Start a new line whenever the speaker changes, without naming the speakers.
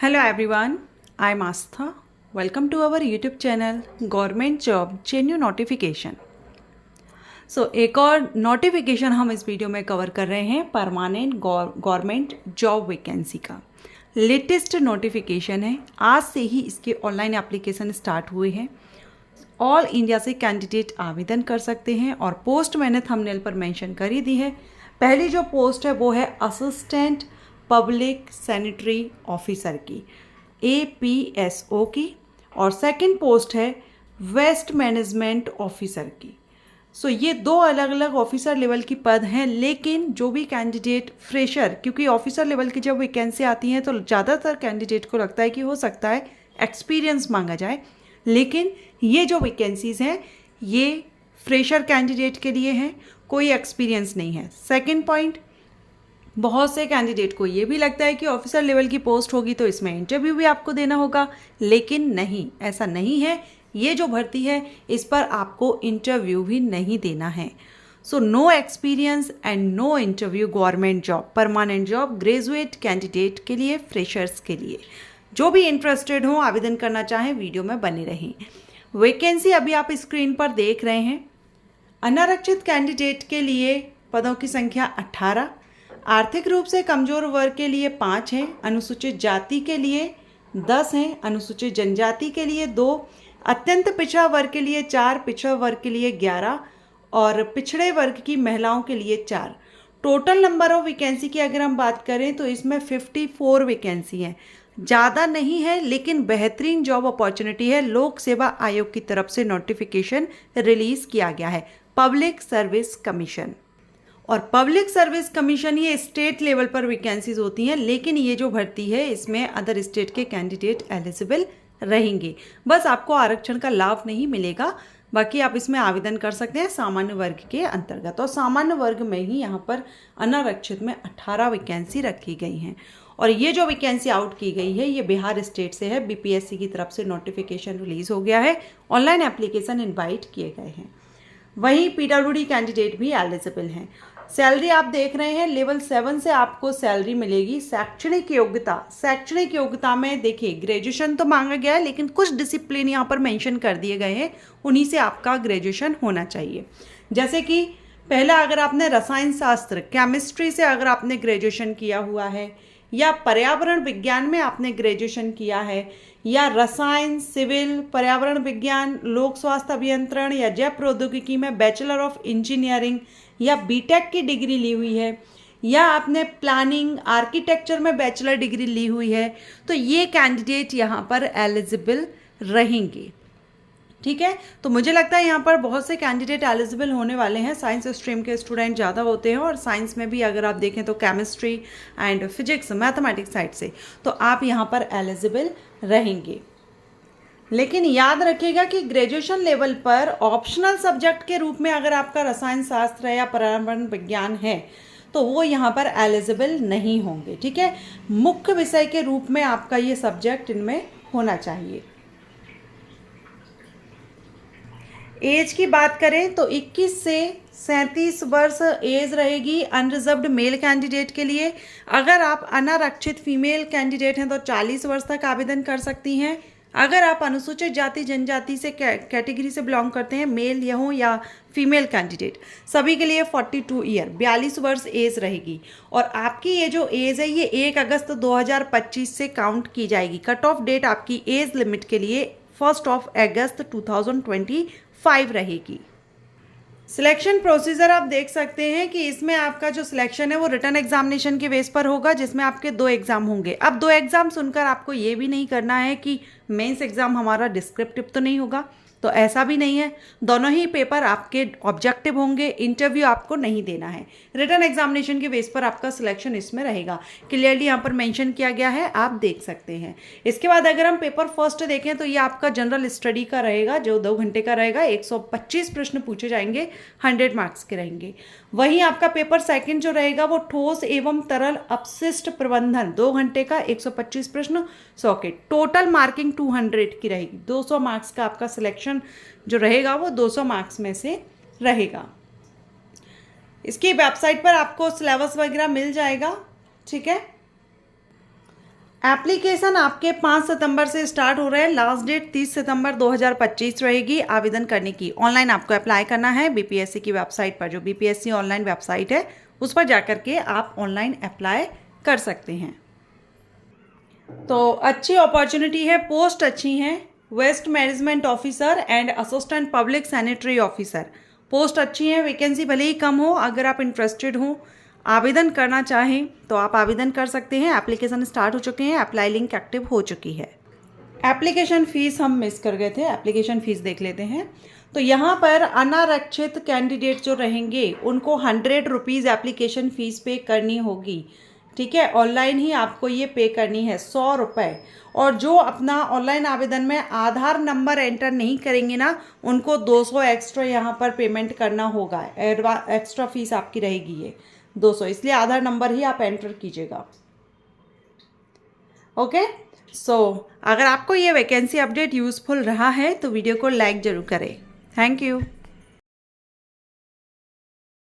Hello everyone, I am Astha. Welcome to our YouTube channel Government Job Genuine Notification. एक और notification हम इस video में cover कर रहे हैं परमानेंट गवर्नमेंट जॉब वैकेंसी का। लेटेस्ट नोटिफिकेशन है, आज से ही इसके ऑनलाइन एप्लीकेशन स्टार्ट हुए हैं। ऑल इंडिया से कैंडिडेट आवेदन कर सकते हैं और पोस्ट मैंने थंबनेल पर मेंशन कर ही दी है। पहली जो पोस्ट है वो है असिस्टेंट पब्लिक सैनिटरी ऑफिसर की APSO की, और सेकंड पोस्ट है वेस्ट मैनेजमेंट ऑफिसर की। ये दो अलग अलग ऑफिसर लेवल की पद हैं, लेकिन जो भी कैंडिडेट फ्रेशर, क्योंकि ऑफिसर लेवल की जब वैकेंसी आती हैं तो ज़्यादातर कैंडिडेट को लगता है कि हो सकता है एक्सपीरियंस मांगा जाए, लेकिन ये जो वैकेंसीज़ हैं ये फ्रेशर कैंडिडेट के लिए हैं, कोई एक्सपीरियंस नहीं है। सेकंड पॉइंट, बहुत से कैंडिडेट को ये भी लगता है कि ऑफिसर लेवल की पोस्ट होगी तो इसमें इंटरव्यू भी आपको देना होगा, लेकिन नहीं, ऐसा नहीं है। ये जो भर्ती है इस पर आपको इंटरव्यू भी नहीं देना है। No experience and no interview government job, permanent job graduate candidate के लिए, फ्रेशर्स के लिए। जो भी इंटरेस्टेड हो, आवेदन करना चाहें, वीडियो में बने रहें। वैकेंसी अभी आप स्क्रीन पर देख रहे हैं। अनारक्षित कैंडिडेट के लिए पदों की संख्या 18, आर्थिक रूप से कमजोर वर्ग के लिए 5 हैं, अनुसूचित जाति के लिए 10 हैं, अनुसूचित जनजाति के लिए 2, अत्यंत पिछड़ा वर्ग के लिए 4, पिछड़ा वर्ग के लिए 11 और पिछड़े वर्ग की महिलाओं के लिए 4। टोटल नंबर ऑफ वैकेंसी की अगर हम बात करें तो इसमें 54 वैकेंसी हैं। ज़्यादा नहीं है, लेकिन बेहतरीन जॉब अपॉर्चुनिटी है। लोक सेवा आयोग की तरफ से नोटिफिकेशन रिलीज़ किया गया है, पब्लिक सर्विस कमीशन। और पब्लिक सर्विस कमीशन ये स्टेट लेवल पर वैकेंसीज होती हैं, लेकिन ये जो भर्ती है इसमें अदर स्टेट के कैंडिडेट एलिजिबल रहेंगे। बस आपको आरक्षण का लाभ नहीं मिलेगा, बाकी आप इसमें आवेदन कर सकते हैं सामान्य वर्ग के अंतर्गत। और सामान्य वर्ग में ही यहाँ पर अनारक्षित में 18 वैकेंसी रखी गई हैं। और ये जो वैकेंसी आउट की गई है ये बिहार स्टेट से है। BPSC की तरफ से नोटिफिकेशन रिलीज़ हो गया है, ऑनलाइन एप्लीकेशन इन्वाइट किए गए हैं। वहीं PWD कैंडिडेट भी एलिजिबल हैं। सैलरी आप देख रहे हैं, लेवल 7 से आपको सैलरी मिलेगी। शैक्षणिक योग्यता में देखिए ग्रेजुएशन तो मांगा गया है, लेकिन कुछ डिसिप्लिन यहाँ पर मेंशन कर दिए गए हैं, उन्हीं से आपका ग्रेजुएशन होना चाहिए। जैसे कि पहला, अगर आपने रसायन शास्त्र केमिस्ट्री से अगर आपने ग्रेजुएशन किया हुआ है, या पर्यावरण विज्ञान में आपने ग्रेजुएशन किया है, या रसायन, सिविल, पर्यावरण विज्ञान, लोक स्वास्थ्य अभियंत्रण या जैव प्रौद्योगिकी में बैचलर ऑफ इंजीनियरिंग या BTech की डिग्री ली हुई है, या आपने प्लानिंग आर्किटेक्चर में बैचलर डिग्री ली हुई है, तो ये कैंडिडेट यहाँ पर एलिजिबल रहेंगे। ठीक है, तो मुझे लगता है यहाँ पर बहुत से कैंडिडेट एलिजिबल होने वाले हैं। साइंस स्ट्रीम के स्टूडेंट ज़्यादा होते हैं, और साइंस में भी अगर आप देखें तो chemistry and physics, mathematics side से, तो आप यहाँ पर एलिजिबल रहेंगे। लेकिन याद रखिएगा कि ग्रेजुएशन लेवल पर ऑप्शनल सब्जेक्ट के रूप में अगर आपका रसायन शास्त्र या पर्यावरण विज्ञान है तो वो यहाँ पर एलिजिबल नहीं होंगे। ठीक है, मुख्य विषय के रूप में आपका ये सब्जेक्ट इनमें होना चाहिए। एज की बात करें तो 21 से 37 वर्ष एज रहेगी अनरिजर्व्ड मेल कैंडिडेट के लिए। अगर आप अनारक्षित फीमेल कैंडिडेट हैं तो 40 वर्ष तक आवेदन कर सकती हैं। अगर आप अनुसूचित जाति जनजाति से कैटेगरी से बिलोंग करते हैं, मेल या हो या फीमेल कैंडिडेट, सभी के लिए 42 ईयर 42 वर्ष एज रहेगी। और आपकी ये जो एज है ये 1 अगस्त 2025 से काउंट की जाएगी। कट ऑफ डेट आपकी एज लिमिट के लिए 1 अगस्त 2025 रहेगी। सिलेक्शन प्रोसीजर आप देख सकते हैं कि इसमें आपका जो सिलेक्शन है वो रिटन एग्जामिनेशन के बेस पर होगा, जिसमें आपके 2 एग्जाम होंगे। अब 2 एग्जाम सुनकर आपको ये भी नहीं करना है कि मेंस एग्जाम हमारा डिस्क्रिप्टिव तो नहीं होगा, तो ऐसा भी नहीं है। दोनों ही पेपर आपके ऑब्जेक्टिव होंगे, इंटरव्यू आपको नहीं देना है। रिटन एग्जामिनेशन के बेस पर आपका सिलेक्शन इसमें रहेगा, क्लियरली यहाँ पर मेंशन किया गया है, आप देख सकते हैं। इसके बाद अगर हम पेपर फर्स्ट देखें तो ये आपका जनरल स्टडी का रहेगा, जो 2 घंटे का रहेगा। 125 प्रश्न पूछे जाएंगे, 100 मार्क्स के रहेंगे। वहीं आपका पेपर सेकंड जो रहेगा वो ठोस एवं तरल अपशिष्ट प्रबंधन, 2 घंटे का, 125 प्रश्न, 100 के। टोटल मार्किंग 200 की रहेगी। 200 मार्क्स का आपका सिलेक्शन जो रहेगा वो 200 मार्क्स में से रहेगा। इसकी वेबसाइट पर आपको सिलेबस वगैरह मिल जाएगा। ठीक है, एप्लीकेशन आपके 5 सितंबर से स्टार्ट हो रहा है। लास्ट डेट 30 सितंबर 2025 रहेगी आवेदन करने की। ऑनलाइन आपको अप्लाई करना है बीपीएससी की वेबसाइट पर, जो बीपीएससी ऑनलाइन वेबसाइट है उस पर जाकर के आप ऑनलाइन अप्लाई कर सकते हैं। तो अच्छी अपॉर्चुनिटी है, पोस्ट अच्छी हैं। Waste management officer and assistant public sanitary officer post अच्छी हैं। वैकेंसी भले ही कम हो, अगर आप इंटरेस्टेड हो, आवेदन करना चाहें तो आप आवेदन कर सकते हैं। एप्लीकेशन स्टार्ट हो चुके हैं, अप्लाई लिंक एक्टिव हो चुकी है। एप्लीकेशन फ़ीस हम मिस कर गए थे, एप्लीकेशन फ़ीस देख लेते हैं। तो यहाँ पर अनारक्षित कैंडिडेट जो रहेंगे उनको 100 रुपीज़ एप्लीकेशन फ़ीस पे करनी होगी। ठीक है, ऑनलाइन ही आपको ये पे करनी है, 100 रुपये। और जो अपना ऑनलाइन आवेदन में आधार नंबर एंटर नहीं करेंगे ना, उनको 200 एक्स्ट्रा यहाँ पर पेमेंट करना होगा। एक्स्ट्रा फीस आपकी रहेगी ये 200, इसलिए आधार नंबर ही आप एंटर कीजिएगा। ओके, अगर आपको ये वैकेंसी अपडेट यूज़फुल रहा है तो वीडियो को लाइक ज़रूर करें। Thank you.